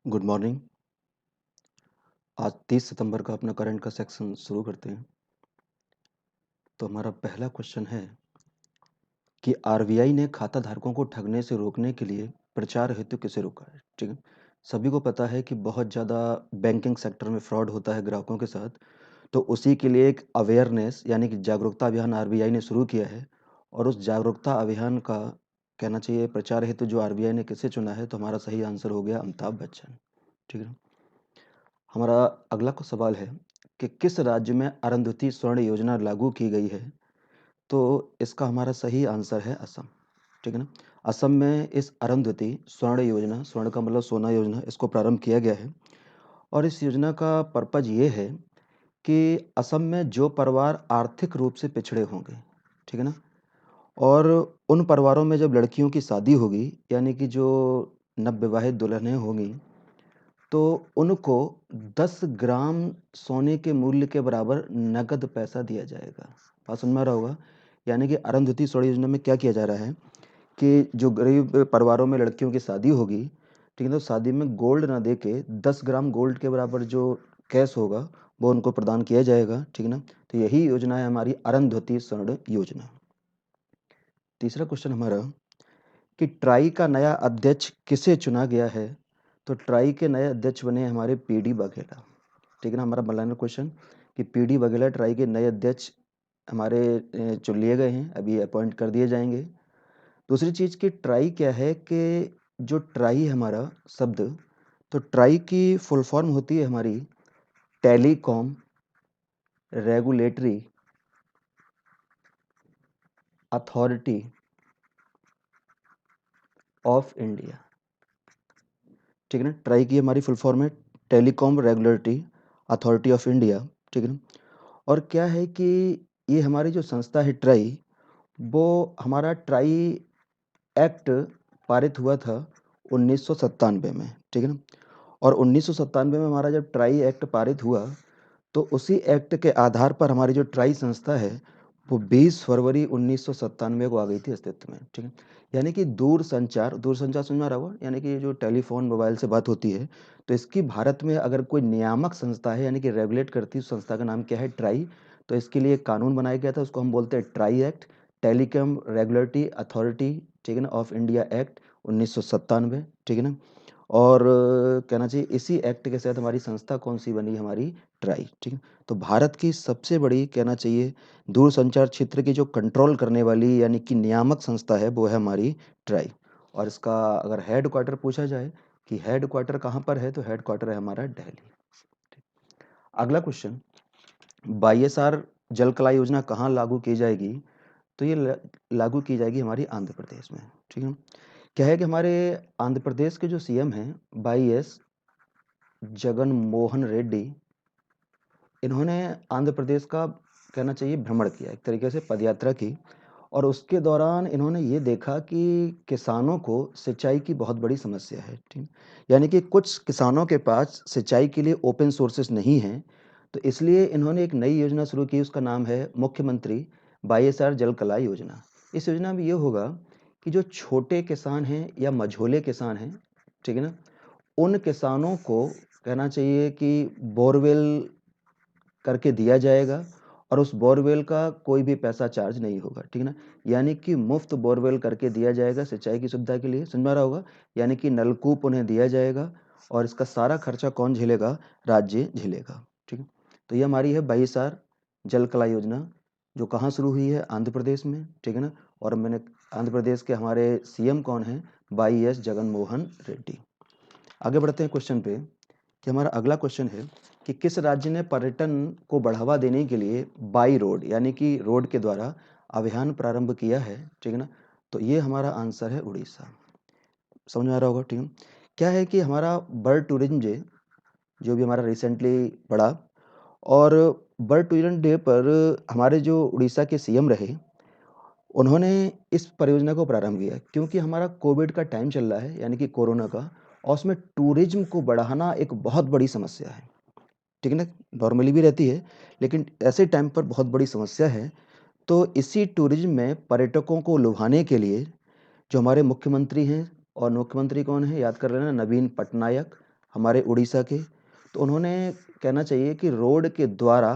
Good morning. आज 30 सितंबर का अपना करंट का सेक्शन शुरू करते हैं। तो हमारा पहला क्वेश्चन है कि आरबीआई ने खाता धारकों को ठगने से रोकने के लिए प्रचार हेतु किसे रोका है। ठीक है, सभी को पता है कि बहुत ज़्यादा बैंकिंग सेक्टर में फ्रॉड होता है ग्राहकों के साथ। तो उसी के लिए एक अवेयरनेस यानी कि जागरूकता अभियान आरबीआई ने शुरू किया है। और उस जागरूकता अभियान का कहना चाहिए प्रचार हेतु जो आरबीआई ने किसे चुना है, तो हमारा सही आंसर हो गया अमिताभ बच्चन। ठीक है, हमारा अगला सवाल है कि किस राज्य में अरुंधति स्वर्ण योजना लागू की गई है। तो इसका हमारा सही आंसर है असम। ठीक है ना, असम में इस अरुंधति स्वर्ण योजना, स्वर्ण का मतलब सोना योजना, इसको प्रारंभ किया गया है। और इस योजना का पर्पज ये है कि असम में जो परिवार आर्थिक रूप से पिछड़े होंगे, ठीक है ना, और उन परिवारों में जब लड़कियों की शादी होगी, यानी कि जो नवविवाहित दुल्हनें होंगी, तो उनको 10 ग्राम सोने के मूल्य के बराबर नकद पैसा दिया जाएगा। बात समझ में आ रहा होगा। यानी कि अरुंधति स्वर्ण योजना में क्या किया जा रहा है कि जो गरीब परिवारों में लड़कियों की शादी होगी, ठीक है, तो शादी में गोल्ड ना दे के 10 ग्राम गोल्ड के बराबर जो कैश होगा वो उनको प्रदान किया जाएगा। ठीक है ना, तो यही योजना है हमारी अरुंधति स्वर्ण योजना। तीसरा क्वेश्चन हमारा कि ट्राई का नया अध्यक्ष किसे चुना गया है। तो ट्राई के नए अध्यक्ष बने हमारे पीडी बघेला। ठीक है ना, हमारा मलाना क्वेश्चन कि पीडी बघेला ट्राई के नए अध्यक्ष हमारे चुन लिए गए हैं, अभी अपॉइंट कर दिए जाएंगे। दूसरी चीज़ कि ट्राई क्या है कि जो ट्राई है हमारा शब्द, तो ट्राई की फुल फॉर्म होती है हमारी telecom regulatory authority of India. ठीक है ना, ट्राई की हमारी फुल फॉर्म है telecom regulatory authority of India. ठीक है ना, और क्या है कि ये हमारी जो संस्था है ट्राई, वो हमारा ट्राई एक्ट पारित हुआ था 1997 में। ठीक है ना, और 1997 में हमारा जब ट्राई एक्ट पारित हुआ, तो उसी एक्ट के आधार पर हमारी जो ट्राई संस्था है वो 20 फरवरी 1997 को आ गई थी अस्तित्व में। ठीक है, यानी कि दूर संचार समझ में आ रहा होगा, यानी कि जो टेलीफोन मोबाइल से बात होती है, तो इसकी भारत में अगर कोई नियामक संस्था है यानी कि रेगुलेट करती है, उस संस्था का नाम क्या है, ट्राई। तो इसके लिए एक कानून बनाया गया था, उसको हम बोलते हैं try act, telecom regulatory authority, ठीक है ना, ऑफ इंडिया एक्ट 1997। ठीक है ना, और कहना चाहिए इसी एक्ट के तहत हमारी संस्था कौन सी बनी, हमारी ट्राई। ठीक है, तो भारत की सबसे बड़ी कहना चाहिए दूरसंचार क्षेत्र की जो कंट्रोल करने वाली यानी कि नियामक संस्था है वो है हमारी ट्राई। और इसका अगर हेड क्वार्टर पूछा जाए कि हेड क्वार्टर कहाँ पर है, तो हेड क्वार्टर है हमारा दिल्ली। अगला क्वेश्चन, वाईएसआर जल कला योजना कहाँ लागू की जाएगी। तो ये लागू की जाएगी हमारी आंध्र प्रदेश में। ठीक है, क्या है कि हमारे आंध्र प्रदेश के जो सीएम हैं वाई एस जगन मोहन रेड्डी, इन्होंने आंध्र प्रदेश का कहना चाहिए भ्रमण किया, एक तरीके से पदयात्रा की। और उसके दौरान इन्होंने ये देखा कि किसानों को सिंचाई की बहुत बड़ी समस्या है। ठीक, यानी कि कुछ किसानों के पास सिंचाई के लिए ओपन सोर्सेस नहीं हैं। तो इसलिए इन्होंने एक नई योजना शुरू की, उसका नाम है मुख्यमंत्री वाईएसआर जल कला योजना। इस योजना में ये होगा कि जो छोटे किसान हैं या मझोले किसान हैं, ठीक है ना, उन किसानों को कहना चाहिए कि बोरवेल करके दिया जाएगा, और उस बोरवेल का कोई भी पैसा चार्ज नहीं होगा। ठीक है ना, यानी कि मुफ्त बोरवेल करके दिया जाएगा सिंचाई की सुविधा के लिए, समझ में आ रहा होगा। यानी कि नलकूप उन्हें दिया जाएगा और इसका सारा खर्चा कौन झेलेगा, राज्य झेलेगा। ठीक है, तो ये हमारी है 22 जल कला योजना, जो कहाँ शुरू हुई है, आंध्र प्रदेश में। ठीक है ना, और मैंने आंध्र प्रदेश के हमारे सीएम कौन हैं, वाई एस जगन मोहन रेड्डी। आगे बढ़ते हैं क्वेश्चन पे कि हमारा अगला क्वेश्चन है कि किस राज्य ने पर्यटन को बढ़ावा देने के लिए बाई रोड यानी कि रोड के द्वारा अभियान प्रारंभ किया है। ठीक है ना, तो ये हमारा आंसर है उड़ीसा। समझ में आ रहा होगा। ठीक है, क्या है कि हमारा बर्ड टूरिज्म डे जो भी हमारा रिसेंटली पड़ा, और बर्ड टूरिज्म डे पर हमारे जो उड़ीसा के सीएम रहे, उन्होंने इस परियोजना को प्रारंभ किया क्योंकि हमारा कोविड का टाइम चल रहा है यानी कि कोरोना का, और उसमें टूरिज्म को बढ़ाना एक बहुत बड़ी समस्या है। ठीक है ना, नॉर्मली भी रहती है लेकिन ऐसे टाइम पर बहुत बड़ी समस्या है। तो इसी टूरिज्म में पर्यटकों को लुभाने के लिए जो हमारे मुख्यमंत्री हैं, और मुख्यमंत्री कौन है, याद कर लेना, नवीन पटनायक, हमारे उड़ीसा के, तो उन्होंने कहना चाहिए कि रोड के द्वारा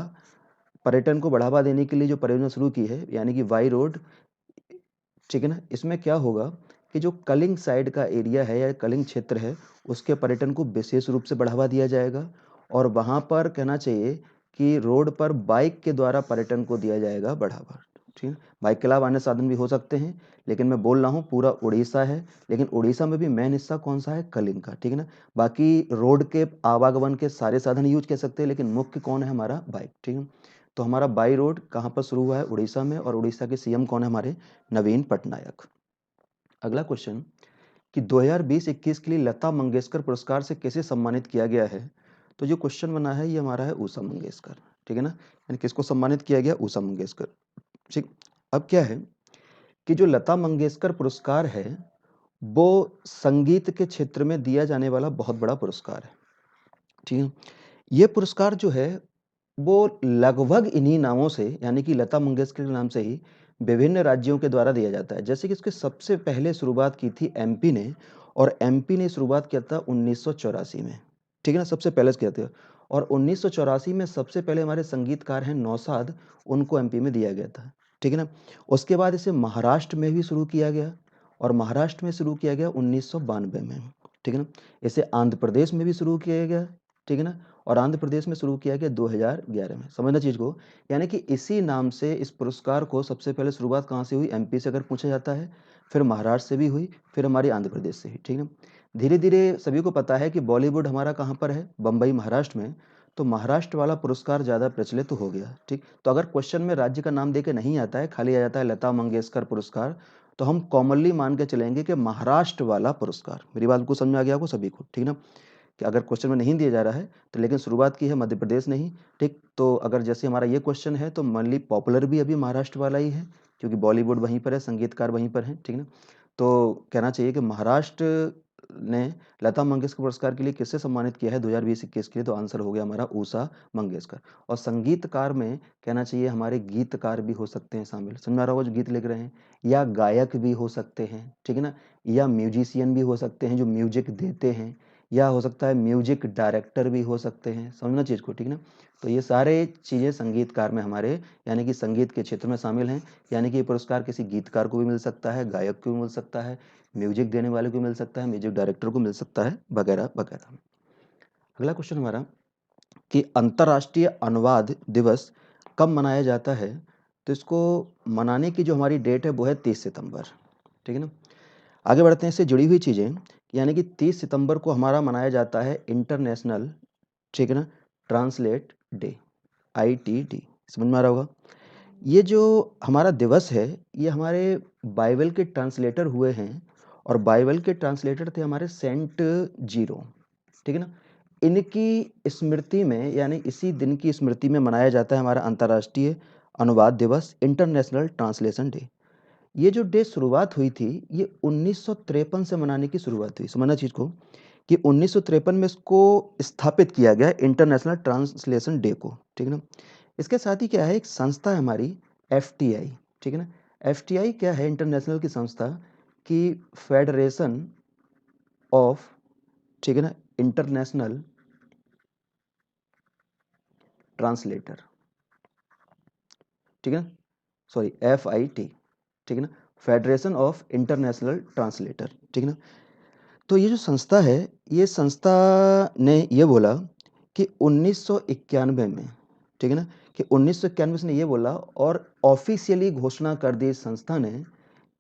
पर्यटन को बढ़ावा देने के लिए जो परियोजना शुरू की है, यानी कि वाई रोड, ठीक है ना। इसमें क्या होगा कि जो कलिंग साइड का एरिया है या कलिंग क्षेत्र है, उसके पर्यटन को विशेष रूप से बढ़ावा दिया जाएगा और वहाँ पर कहना चाहिए कि रोड पर बाइक के द्वारा पर्यटन को दिया जाएगा बढ़ावा, ठीक है। बाइक के अलावा अन्य साधन भी हो सकते हैं, लेकिन मैं बोल रहा हूँ पूरा उड़ीसा है, लेकिन उड़ीसा में भी मेन हिस्सा कौन सा है, कलिंग का, ठीक है ना। बाकी रोड के आवागमन के सारे साधन यूज कर सकते हैं, लेकिन मुख्य कौन है, हमारा बाइक, ठीक है। तो हमारा बाई रोड कहाँ पर शुरू हुआ है, उड़ीसा में, और उड़ीसा के सीएम कौन है, हमारे नवीन पटनायक। अगला क्वेश्चन कि 2020-21 के लिए लता मंगेशकर पुरस्कार से किसे सम्मानित किया गया है। तो जो क्वेश्चन बना है ये हमारा है उषा मंगेशकर, ठीक है ना। यानी किसको सम्मानित किया गया, उषा मंगेशकर, ठीक। अब क्या है कि जो लता मंगेशकर पुरस्कार है वो संगीत के क्षेत्र में दिया जाने वाला बहुत बड़ा पुरस्कार है, ठीक है। ये पुरस्कार जो है वो लगभग इन्हीं नामों से, यानी कि लता मंगेशकर के नाम से ही विभिन्न राज्यों के द्वारा दिया जाता है। जैसे कि इसके सबसे पहले शुरुआत की थी एमपी ने, और एमपी ने शुरुआत किया था 1984 में, ठीक है ना, सबसे पहले किया था। और 1984 में सबसे पहले हमारे संगीतकार हैं नौशाद, उनको एमपी में दिया गया था, ठीक है ना। उसके बाद इसे महाराष्ट्र में भी शुरू किया गया, और महाराष्ट्र में शुरू किया गया 1992 में, ठीक है ना। इसे आंध्र प्रदेश में भी शुरू किया गया, ठीक है ना, और आंध्र प्रदेश में शुरू किया गया 2011 में। समझना चीज़ को, यानी कि इसी नाम से इस पुरस्कार को सबसे पहले शुरुआत कहाँ से हुई, एमपी से अगर पूछा जाता है, फिर महाराष्ट्र से भी हुई, फिर हमारी आंध्र प्रदेश से हुई, ठीक है। धीरे धीरे सभी को पता है कि बॉलीवुड हमारा कहाँ पर है, बम्बई महाराष्ट्र में, तो महाराष्ट्र वाला पुरस्कार ज़्यादा प्रचलित हो गया, ठीक। तो अगर क्वेश्चन में राज्य का नाम दे के नहीं आता है, खाली आ जाता है लता मंगेशकर पुरस्कार, तो हम कॉमनली मान के चलेंगे कि महाराष्ट्र वाला पुरस्कार। मेरी बात को समझ में आ गया आपको सभी को, ठीक ना। कि अगर क्वेश्चन में नहीं दिया जा रहा है तो, लेकिन शुरुआत की है मध्य प्रदेश नहीं, ठीक। तो अगर जैसे हमारा ये क्वेश्चन है तो मनली पॉपुलर भी अभी महाराष्ट्र वाला ही है, क्योंकि बॉलीवुड वहीं पर है, संगीतकार वहीं पर हैं, ठीक ना। तो कहना चाहिए कि महाराष्ट्र ने लता मंगेशकर पुरस्कार के लिए किससे सम्मानित किया है 2020-21 के लिए, तो आंसर हो गया हमारा उषा मंगेशकर। और संगीतकार में कहना चाहिए हमारे गीतकार भी हो सकते हैं शामिल, समझ में आ रहा होगा, जो गीत लिख रहे हैं, या गायक भी हो सकते हैं, ठीक है ना, या म्यूजिशियन भी हो सकते हैं जो म्यूजिक देते हैं, या हो सकता है म्यूजिक डायरेक्टर भी हो सकते हैं, समझना चीज़ को, ठीक ना। तो ये सारे चीज़ें संगीतकार में हमारे, यानी कि संगीत के क्षेत्र में शामिल हैं। यानी कि ये पुरस्कार किसी गीतकार को भी मिल सकता है, गायक को भी मिल सकता है, म्यूजिक देने वाले को मिल सकता है, म्यूजिक डायरेक्टर को मिल सकता है, वगैरह वगैरह। अगला क्वेश्चन हमारा कि अंतर्राष्ट्रीय अनुवाद दिवस कब मनाया जाता है। तो इसको मनाने की जो हमारी डेट है वो है 30 सितंबर, ठीक है ना। आगे बढ़ते हैं, इससे जुड़ी हुई चीज़ें, यानी कि 30 सितंबर को हमारा मनाया जाता है इंटरनेशनल, ठीक है ना, ट्रांसलेट डे, ITD, समझ में आ रहा होगा। ये जो हमारा दिवस है, ये हमारे बाइबल के ट्रांसलेटर हुए हैं, और बाइबल के ट्रांसलेटर थे हमारे सेंट जीरो, ठीक है ना। इनकी स्मृति में, यानी इसी दिन की स्मृति में मनाया जाता है हमारा अंतर्राष्ट्रीय अनुवाद दिवस, इंटरनेशनल ट्रांसलेशन डे। ये जो डे शुरुआत हुई थी, ये 1953 से मनाने की शुरुआत हुई, समझना चीज़ को, कि 1953 में इसको स्थापित किया गया इंटरनेशनल ट्रांसलेशन डे को, ठीक है ना। इसके साथ ही क्या है, एक संस्था है हमारी FTI, ठीक है ना। FTI क्या है, इंटरनेशनल की संस्था, की फेडरेशन ऑफ, ठीक है ना, इंटरनेशनल ट्रांसलेटर, ठीक है ना, सॉरी FIT, ठीक है ना, फेडरेशन ऑफ इंटरनेशनल ट्रांसलेटर, ठीक है ना। तो ये जो संस्था है, ये संस्था ने ये बोला कि 1991 में, ठीक है ना, कि 1991 से ने ये बोला, और ऑफिशियली घोषणा कर दी इस संस्था ने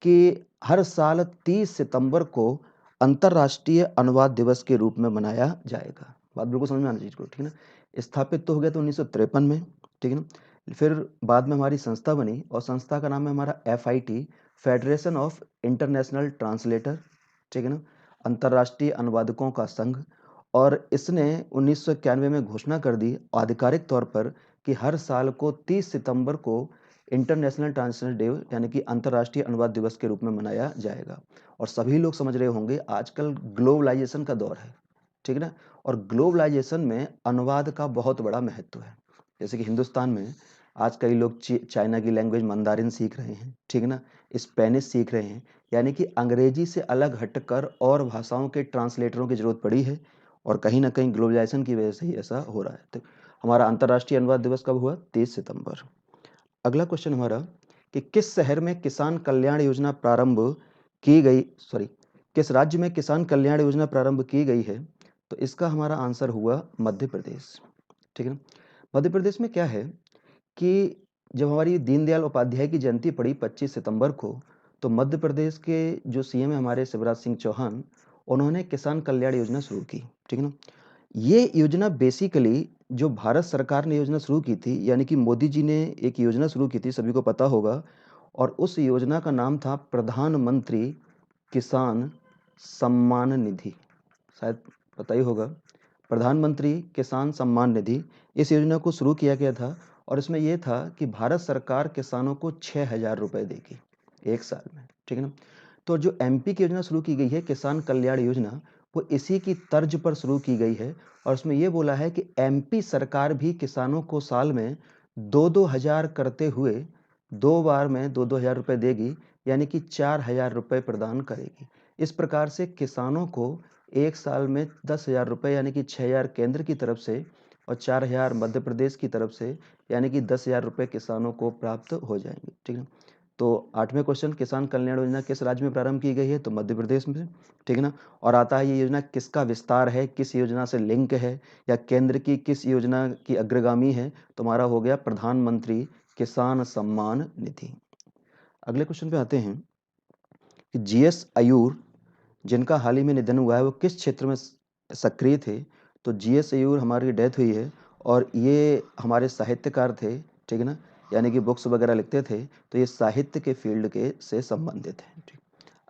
कि हर साल 30 सितंबर को अंतर्राष्ट्रीय अनुवाद दिवस के रूप में मनाया जाएगा। बात बिल्कुल समझ में आना चाहिए, ठीक है ना। स्थापित तो हो गया था 1953 में, ठीक है ना। फिर बाद में हमारी संस्था बनी, और संस्था का नाम है हमारा FIT, federation of international translator, ठीक है ना, अंतर्राष्ट्रीय अनुवादकों का संघ। और इसने 1991 में घोषणा कर दी आधिकारिक तौर पर कि हर साल को 30 सितंबर को इंटरनेशनल ट्रांसलेशन डे, यानी कि अंतर्राष्ट्रीय अनुवाद दिवस के रूप में मनाया जाएगा। और सभी लोग समझ रहे होंगे आजकल ग्लोबलाइजेशन का दौर है, ठीक है ना, और ग्लोबलाइजेशन में अनुवाद का बहुत बड़ा महत्व है। जैसे कि हिंदुस्तान में आज कई लोग चाइना की लैंग्वेज मंदारिन सीख रहे हैं, ठीक है ना, स्पेनिश सीख रहे हैं, यानी कि अंग्रेजी से अलग हटकर और भाषाओं के ट्रांसलेटरों की ज़रूरत पड़ी है। और कहीं न कहीं ग्लोबलाइज़ेशन की वजह से ही ऐसा हो रहा है। तो हमारा अंतर्राष्ट्रीय अनुवाद दिवस कब हुआ? 30 सितंबर। अगला क्वेश्चन हमारा कि किस शहर में किसान कल्याण योजना प्रारंभ की गई सॉरी किस राज्य में किसान कल्याण योजना प्रारंभ की गई है? तो इसका हमारा आंसर हुआ मध्य प्रदेश। ठीक है ना? मध्य प्रदेश में क्या है कि जब हमारी दीनदयाल उपाध्याय की जयंती पड़ी 25 सितंबर को, तो मध्य प्रदेश के जो सीएम है हमारे शिवराज सिंह चौहान, उन्होंने किसान कल्याण योजना शुरू की। ठीक है ना? ये योजना बेसिकली जो भारत सरकार ने योजना शुरू की थी, यानी कि मोदी जी ने एक योजना शुरू की थी, सभी को पता होगा, और उस योजना का नाम था प्रधानमंत्री किसान सम्मान निधि। शायद पता ही होगा। प्रधानमंत्री किसान सम्मान निधि, इस योजना को शुरू किया गया था और इसमें यह था कि भारत सरकार किसानों को 6,000 रुपए देगी 1 साल में। ठीक है ना? तो जो एमपी की योजना शुरू की गई है किसान कल्याण योजना, वो इसी की तर्ज पर शुरू की गई है और उसमें ये बोला है कि एमपी सरकार भी किसानों को साल में 2-2 हज़ार करते हुए 2 बार में 2-2 हज़ार रुपए देगी, यानी कि 4,000 रुपए प्रदान करेगी। इस प्रकार से किसानों को 1 साल में 10,000 रुपए यानी कि 6,000 केंद्र की तरफ से और 4,000 मध्य प्रदेश की तरफ से, यानी कि 10,000 रुपए किसानों को प्राप्त हो जाएंगे। ठीक है? तो 8वें क्वेश्चन, किसान कल्याण योजना किस राज्य में प्रारंभ की गई है? तो मध्य प्रदेश में। ठीक है ना? और आता है ये योजना किसका विस्तार है, किस योजना से लिंक है, या केंद्र की किस योजना की अग्रगामी है? तो हमारा हो गया प्रधानमंत्री किसान सम्मान निधि। अगले क्वेश्चन पे आते हैं कि जीएस अयूर, जिनका हाल ही में निधन हुआ है, वो किस क्षेत्र में सक्रिय थे? तो जीएस अयूर हमारी डेथ हुई है और ये हमारे साहित्यकार थे। ठीक है ना? यानी कि बुक्स वगैरह लिखते थे, तो ये साहित्य के फील्ड के से संबंधित है। ठीक।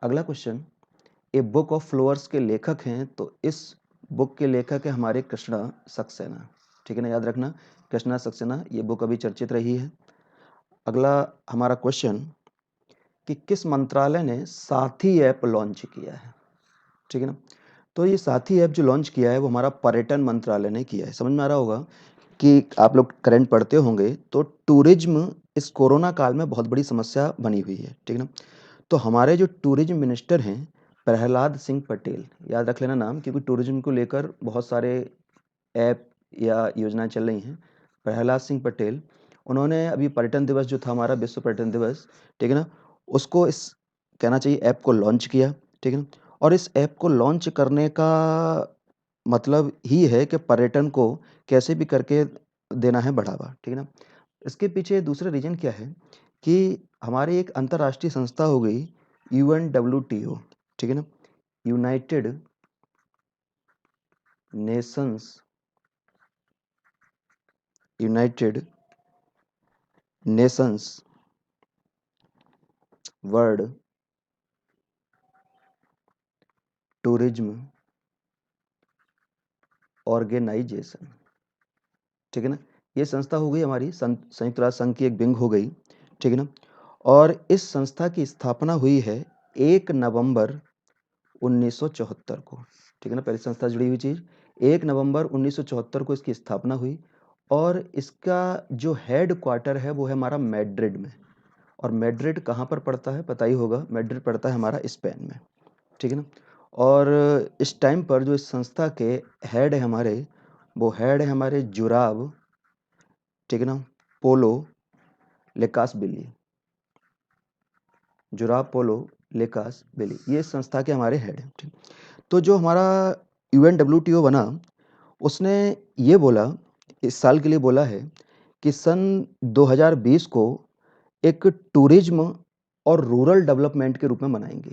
अगला question, a book of flowers के लेखक हैं, तो इस बुक के लेखक है हमारे कृष्णा सक्सेना। ठीक है ना? याद रखना, कृष्णा सक्सेना, ये बुक अभी चर्चित रही है। अगला हमारा क्वेश्चन कि किस मंत्रालय ने साथी ऐप लॉन्च किया है? ठीक है ना? तो ये साथी ऐप जो लॉन्च किया है वो हमारा पर्यटन मंत्रालय ने किया है। समझ में आ रहा होगा कि आप लोग करंट पढ़ते होंगे, तो टूरिज्म इस कोरोना काल में बहुत बड़ी समस्या बनी हुई है। ठीक है ना? तो हमारे जो टूरिज्म मिनिस्टर हैं प्रहलाद सिंह पटेल, याद रख लेना नाम, क्योंकि टूरिज्म को लेकर बहुत सारे ऐप या योजनाएं चल रही हैं। प्रहलाद सिंह पटेल, उन्होंने अभी पर्यटन दिवस जो था हमारा विश्व पर्यटन दिवस, ठीक है ना, उसको इस कहना चाहिए ऐप को लॉन्च किया। ठीक है ना? और इस ऐप को लॉन्च करने का मतलब ही है कि पर्यटन को कैसे भी करके देना है बढ़ावा। ठीक है ना? इसके पीछे दूसरा रीजन क्या है कि हमारी एक अंतर्राष्ट्रीय संस्था हो गई यूएनडब्ल्यूटीओ। ठीक है ना? United Nations United Nations World Tourism Organization. ठीक है ना? ये संस्था हो गई हमारी संयुक्त राष्ट्र संघ की एक विंग हो गई। ठीक है ना? और इस संस्था की स्थापना हुई है 1 नवंबर 1974 को। ठीक है ना? पहली संस्था जुड़ी हुई चीज, 1 नवंबर 1974 को इसकी स्थापना हुई और इसका जो हेड क्वार्टर है वो है हमारा मैड्रिड में। और मैड्रिड कहाँ पर पड़ता है पता ही होगा, मैड्रिड पड़ता है हमारा स्पेन में। ठीक है ना? और इस टाइम पर जो इस संस्था के हेड है हमारे, वो हेड है हमारे जुराव, ठीक है ना, पोलो लेकास बिली। जुराव पोलो लेकास बिली, ये इस संस्था के हमारे हेड हैं। ठीक। तो जो हमारा यूएनडब्ल्यूटीओ बना, उसने ये बोला, इस साल के लिए बोला है कि सन 2020 को एक टूरिज्म और रूरल डेवलपमेंट के रूप में मनाएंगे।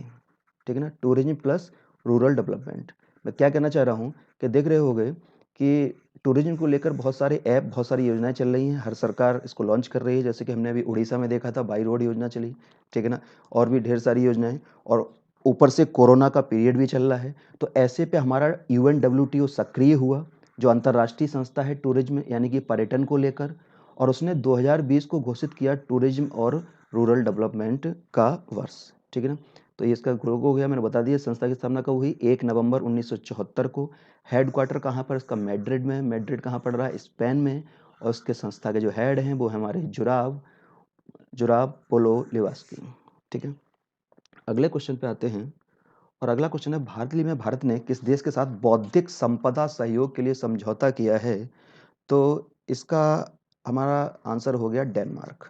ठीक है ना? Tourism plus rural development. मैं क्या कहना चाह रहा हूँ कि देख रहे होंगे कि टूरिज्म को लेकर बहुत सारे ऐप, बहुत सारी योजनाएं चल रही हैं, हर सरकार इसको लॉन्च कर रही है। जैसे कि हमने अभी उड़ीसा में देखा था, बाई रोड योजना चली। ठीक है ना? और भी ढेर सारी योजनाएं, और ऊपर से कोरोना का पीरियड भी चल रहा है। तो ऐसे पे हमारा यूएनडब्ल्यूटीओ सक्रिय हुआ, जो अंतर्राष्ट्रीय संस्था है टूरिज्म यानी कि पर्यटन को लेकर, और उसने 2020 को घोषित किया टूरिज्म और रूरल डेवलपमेंट का वर्ष। ठीक है ना? तो ये इसका लोगो हो गया, मैंने बता दिया। संस्था की स्थापना कब हुई? 1 नवंबर 1974 को। हेड क्वार्टर कहाँ पर इसका? मैड्रिड में। मैड्रिड कहाँ पड़ रहा है? स्पेन में। और उसके संस्था के जो हेड हैं वो हमारे जुराव जुराव पोलो लिवास्की। ठीक है? अगले क्वेश्चन पे आते हैं, और अगला क्वेश्चन है, हाल ही में भारत ने किस देश के साथ बौद्धिक संपदा सहयोग के लिए समझौता किया है? तो इसका हमारा आंसर हो गया डेनमार्क,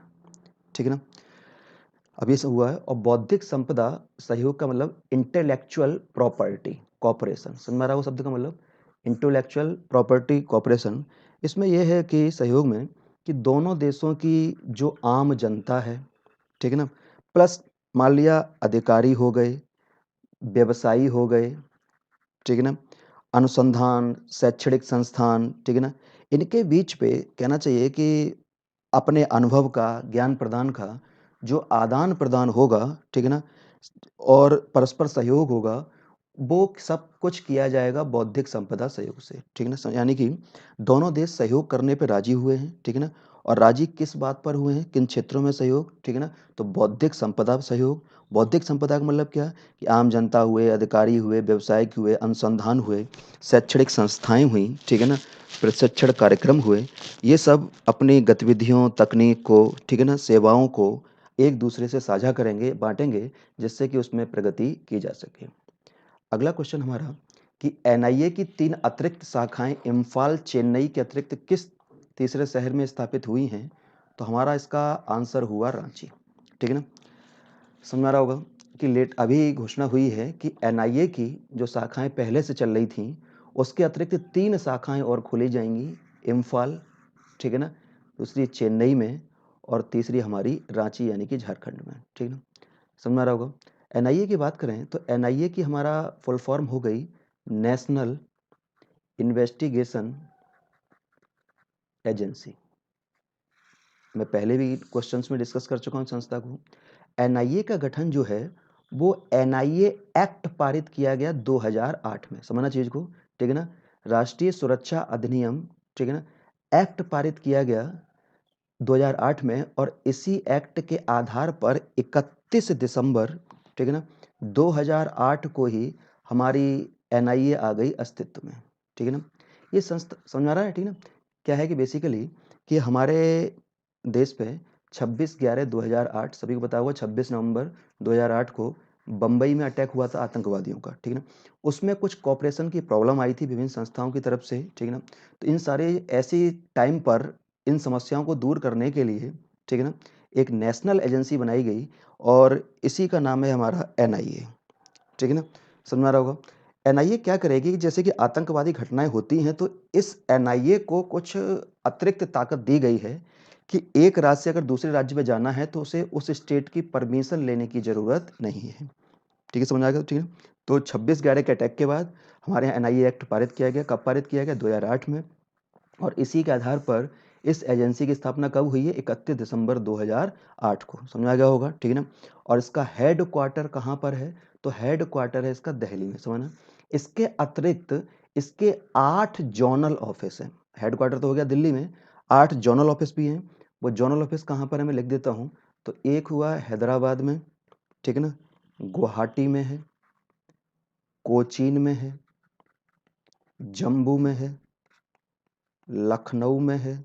ठीक है ना? अब ये सब हुआ है, और बौद्धिक संपदा सहयोग का मतलब इंटेलेक्चुअल प्रॉपर्टी कॉपरेशन, समझ में आ रहा है वो शब्द का मतलब? इंटेलेक्चुअल प्रॉपर्टी कॉपरेशन, इसमें यह है कि सहयोग में कि दोनों देशों की जो आम जनता है, ठीक है ना, प्लस मान लिया अधिकारी हो गए, व्यवसायी हो गए, ठीक है ना, अनुसंधान, शैक्षणिक संस्थान, ठीक है ना, इनके बीच पे कहना चाहिए कि अपने अनुभव का, ज्ञान प्रदान का जो आदान-प्रदान होगा, ठीक है ना, और परस्पर सहयोग होगा, वो सब कुछ किया जाएगा बौद्धिक संपदा सहयोग से, ठीक है ना? यानी कि दोनों देश सहयोग करने पे राजी हुए हैं, ठीक है ना? और राजी किस बात पर हुए हैं, किन क्षेत्रों में सहयोग, ठीक है ना? तो बौद्धिक संपदा सहयोग, बौद्धिक संपदा का मतलब क्या? कि आम जनता हुए, अधिकारी हुए, व्यवसायिक हुए, अनुसंधान हुए, शैक्षणिक संस्थाएँ हुईं, ठीक है ना? प्रशिक्षण कार्यक्रम हुए, ये सब अपनी गतिविधियों, तकनीक को, ठीक है ना, सेवाओं को एक दूसरे से साझा करेंगे, बाँटेंगे, जिससे कि उसमें प्रगति की जा सके। अगला क्वेश्चन हमारा कि एनआईए की 3 अतिरिक्त शाखाएँ इम्फाल, चेन्नई के अतिरिक्त किस तीसरे शहर में स्थापित हुई हैं? तो हमारा इसका आंसर हुआ रांची, ठीक है ना? समझ में आ रहा होगा कि अभी घोषणा हुई है कि एनआईए की जो शाखाएँ पहले से चल रही थीं, उसके अतिरिक्त 3 शाखाएँ और खोली जाएँगी, इम्फाल, ठीक है ना? दूसरी चेन्नई में, और तीसरी हमारी रांची यानी कि झारखंड में, ठीक है ना? समझ में आ रहा होगा। एनआईए की बात करें तो एनआईए की हमारा फुल फॉर्म हो गई नेशनल इन्वेस्टिगेशन एजेंसी। मैं पहले भी क्वेश्चंस में डिस्कस कर चुका हूँ संस्था को। एनआईए का गठन जो है वो एनआईए एक्ट पारित किया गया 2008 में, समझना चीज को, ठीक है ना? राष्ट्रीय सुरक्षा अधिनियम, ठीक है ना, एक्ट पारित किया गया 2008 में, और इसी एक्ट के आधार पर 31 दिसंबर, ठीक है ना, 2008 को ही हमारी एनआईए आ गई अस्तित्व में, ठीक है ना? ये संस्था समझ में आ रहा है, ठीक है ना? क्या है कि बेसिकली कि हमारे देश पे 26/11/2008, सभी को पता होगा, 26 नवंबर 2008 को बम्बई में अटैक हुआ था आतंकवादियों का, ठीक है ना? उसमें कुछ कॉपरेशन की प्रॉब्लम आई थी विभिन्न संस्थाओं की तरफ से, ठीक है ना? तो इन सारे ऐसी टाइम पर इन समस्याओं को दूर करने के लिए, ठीक है ना, एक नेशनल एजेंसी बनाई गई, और इसी का नाम है हमारा एनआईए, ठीक है ना? समझ में आ रहा होगा। एनआईए क्या करेगी कि जैसे कि आतंकवादी घटनाएं होती हैं, तो इस एनआईए को कुछ अतिरिक्त ताकत दी गई है कि एक राज्य से अगर दूसरे राज्य में जाना है तो उसे उस स्टेट की परमिशन लेने की जरूरत नहीं है, ठीक है? समझ आ गया, ठीक है? तो 26/11 के अटैक के बाद हमारे यहाँ एनआईए एक्ट पारित किया गया। कब पारित किया गया? 2008 में। और इसी के आधार पर इस एजेंसी की स्थापना कब हुई है? 31 दिसंबर 2008 को, समझ आ गया होगा, ठीक है ना? और इसका हेड क्वार्टर कहाँ पर है? तो हेड क्वार्टर है इसका दिल्ली में, समझना। इसके अतिरिक्त इसके 8 जोनल ऑफिस हैं। हेड क्वार्टर तो हो गया दिल्ली में, 8 जोनल ऑफिस भी हैं। वो जोनल ऑफिस कहाँ पर है, मैं लिख देता हूँ। तो एक हुआ हैदराबाद में, ठीक है ना, गुवाहाटी में है, कोचीन में है, जम्मू में है, लखनऊ में है,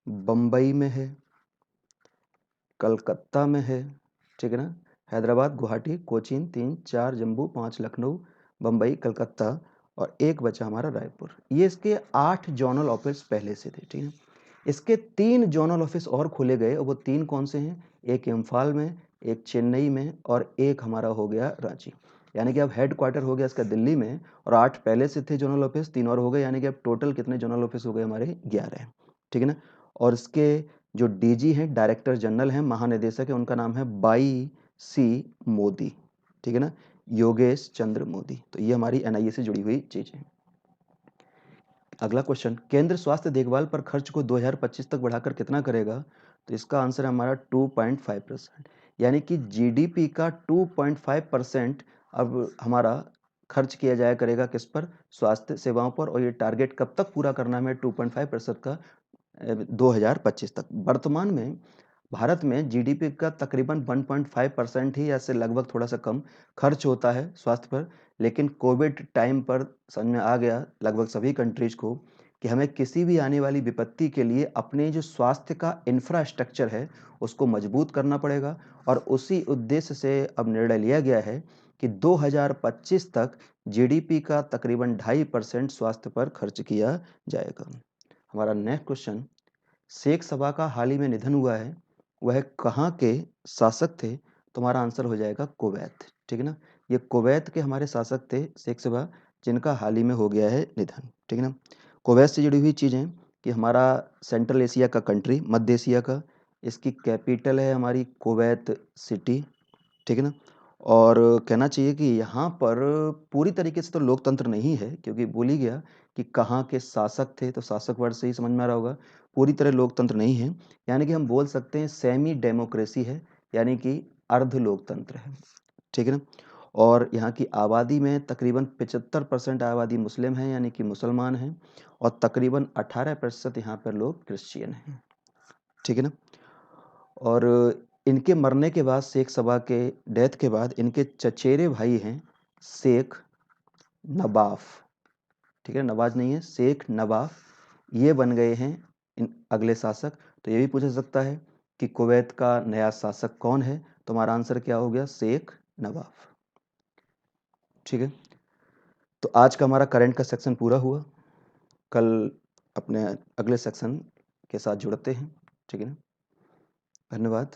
बम्बई में है, कलकत्ता में है, ठीक है ना? हैदराबाद, गुवाहाटी, कोचीन 3, 4 जम्मू, 5 लखनऊ, बम्बई, कलकत्ता, और एक बचा हमारा रायपुर। ये इसके 8 जोनल ऑफिस पहले से थे, ठीक है? इसके 3 जोनल ऑफिस और खोले गए, और वो 3 कौन से हैं? एक इम्फाल में, एक चेन्नई में, और एक हमारा हो गया रांची। यानी कि अब हेड क्वार्टर हो गया इसका दिल्ली में, और 8 पहले से थे जोनल ऑफिस, 3 और हो गए, यानी कि अब टोटल कितने जोनल ऑफिस हो गए हमारे? 11, ठीक है ना? और इसके जो डीजी हैं, डायरेक्टर जनरल हैं, महानिदेशक है, उनका नाम है बाई सी मोदी, ठीक है ना, योगेश चंद्र मोदी। तो ये हमारी एनआईए से जुड़ी हुई चीजें हैं। अगला क्वेश्चन, केंद्र स्वास्थ्य देखभाल पर खर्च को 2025 तक बढ़ाकर कितना करेगा? तो इसका आंसर है हमारा 2.5%, यानी कि जीडीपी का 2.5% अब हमारा खर्च किया जाया करेगा किस पर? स्वास्थ्य सेवाओं पर। और ये टारगेट कब तक पूरा करना है 2.5% का? 2025 तक। वर्तमान में भारत में जीडीपी का तकरीबन 1.5% ही, ऐसे लगभग थोड़ा सा कम खर्च होता है स्वास्थ्य पर। लेकिन कोविड टाइम पर समझ में आ गया लगभग सभी कंट्रीज को कि हमें किसी भी आने वाली विपत्ति के लिए अपने जो स्वास्थ्य का इंफ्रास्ट्रक्चर है उसको मजबूत करना पड़ेगा। और उसी उद्देश्य से अब निर्णय लिया गया है कि 2025 तक जीडीपी का तकरीबन 2.5% स्वास्थ्य पर खर्च किया जाएगा। हमारा नेक्स्ट क्वेश्चन, शेख सभा का हाल ही में निधन हुआ है, वह कहाँ के शासक थे? तो हमारा आंसर हो जाएगा कुवैत। ठीक है ना, ये कुवैत के हमारे शासक थे शेख सभा, जिनका हाल ही में हो गया है निधन। ठीक है ना, कुवैत से जुड़ी हुई चीज़ें कि हमारा सेंट्रल एशिया का कंट्री, मध्य एशिया का, इसकी कैपिटल है हमारी कुवैत सिटी। ठीक है ना, और कहना चाहिए कि यहाँ पर पूरी तरीके से तो लोकतंत्र नहीं है, क्योंकि बोल ही गया कि कहाँ के शासक थे, तो शासक वर्ड से ही समझ में आ रहा होगा, पूरी तरह लोकतंत्र नहीं है। यानी कि हम बोल सकते हैं सेमी डेमोक्रेसी है, यानी कि अर्ध लोकतंत्र है। ठीक है ना, और यहाँ की आबादी में तकरीबन 75% आबादी मुस्लिम है, यानी कि मुसलमान हैं, और तकरीबन 18% यहाँ पर लोग क्रिश्चियन हैं। ठीक है ना, और इनके मरने के बाद, शेख सभा के डेथ के बाद, इनके चचेरे भाई हैं शेख नवाफ। ठीक है, नवाज नहीं है, शेख नवाफ, ये बन गए हैं इन अगले शासक। तो ये भी पूछा जा सकता है कि कुवैत का नया शासक कौन है? तो हमारा आंसर क्या हो गया? शेख नवाफ। ठीक है, तो आज का हमारा करंट का सेक्शन पूरा हुआ। कल अपने अगले सेक्शन के साथ जुड़ते हैं। ठीक है ना, धन्यवाद।